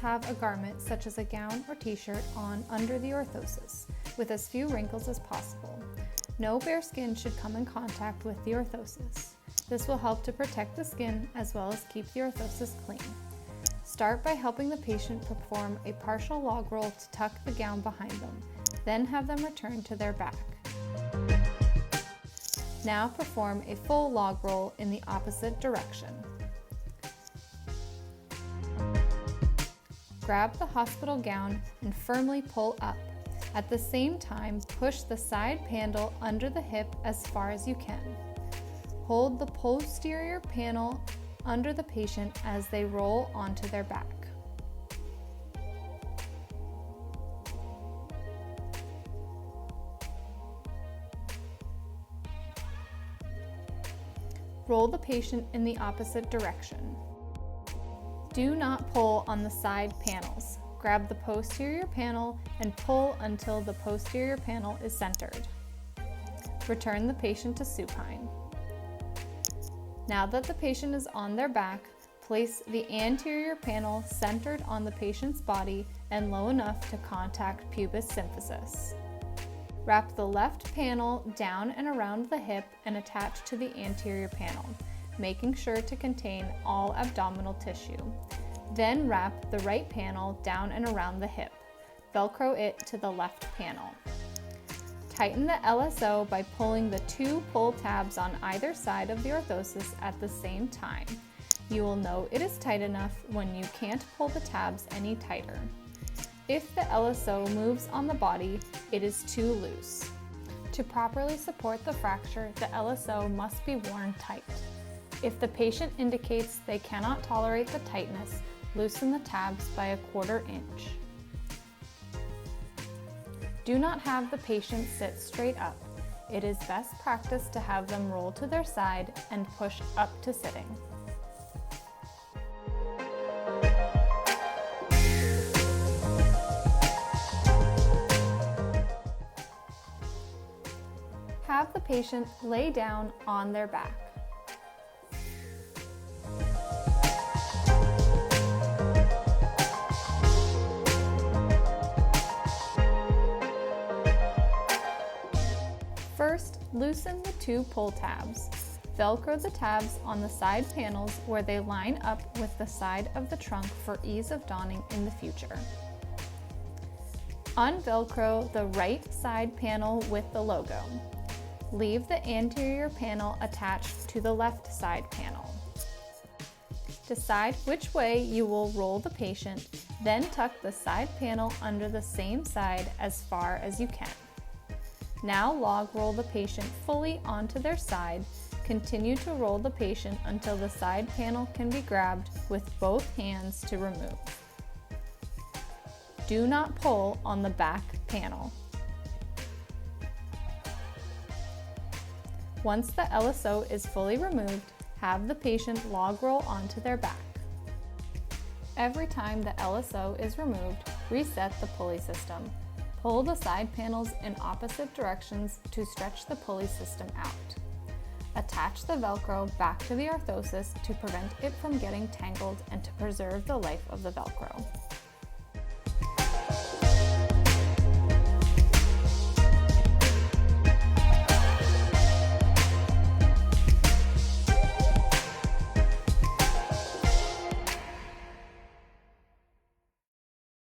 have a garment such as a gown or t-shirt on under the orthosis, with as few wrinkles as possible. No bare skin should come in contact with the orthosis. This will help to protect the skin as well as keep the orthosis clean. Start by helping the patient perform a partial log roll to tuck the gown behind them, then have them return to their back. Now perform a full log roll in the opposite direction. Grab the hospital gown and firmly pull up. At the same time, push the side panel under the hip as far as you can. Hold the posterior panel under the patient as they roll onto their back. Roll the patient in the opposite direction. Do not pull on the side panels. Grab the posterior panel and pull until the posterior panel is centered. Return the patient to supine. Now that the patient is on their back, place the anterior panel centered on the patient's body and low enough to contact pubis symphysis. Wrap the left panel down and around the hip and attach to the anterior panel, making sure to contain all abdominal tissue. Then wrap the right panel down and around the hip. Velcro it to the left panel. Tighten the LSO by pulling the two pull tabs on either side of the orthosis at the same time. You will know it is tight enough when you can't pull the tabs any tighter. If the LSO moves on the body, it is too loose. To properly support the fracture, the LSO must be worn tight. If the patient indicates they cannot tolerate the tightness, loosen the tabs by 1/4 inch. Do not have the patient sit straight up. It is best practice to have them roll to their side and push up to sitting. Have the patient lay down on their back. First, loosen the two pull tabs. Velcro the tabs on the side panels where they line up with the side of the trunk for ease of donning in the future. Unvelcro the right side panel with the logo. Leave the anterior panel attached to the left side panel. Decide which way you will roll the patient, then tuck the side panel under the same side as far as you can. Now log roll the patient fully onto their side. Continue to roll the patient until the side panel can be grabbed with both hands to remove. Do not pull on the back panel. Once the LSO is fully removed, have the patient log roll onto their back. Every time the LSO is removed, reset the pulley system. Pull the side panels in opposite directions to stretch the pulley system out. Attach the Velcro back to the orthosis to prevent it from getting tangled and to preserve the life of the Velcro.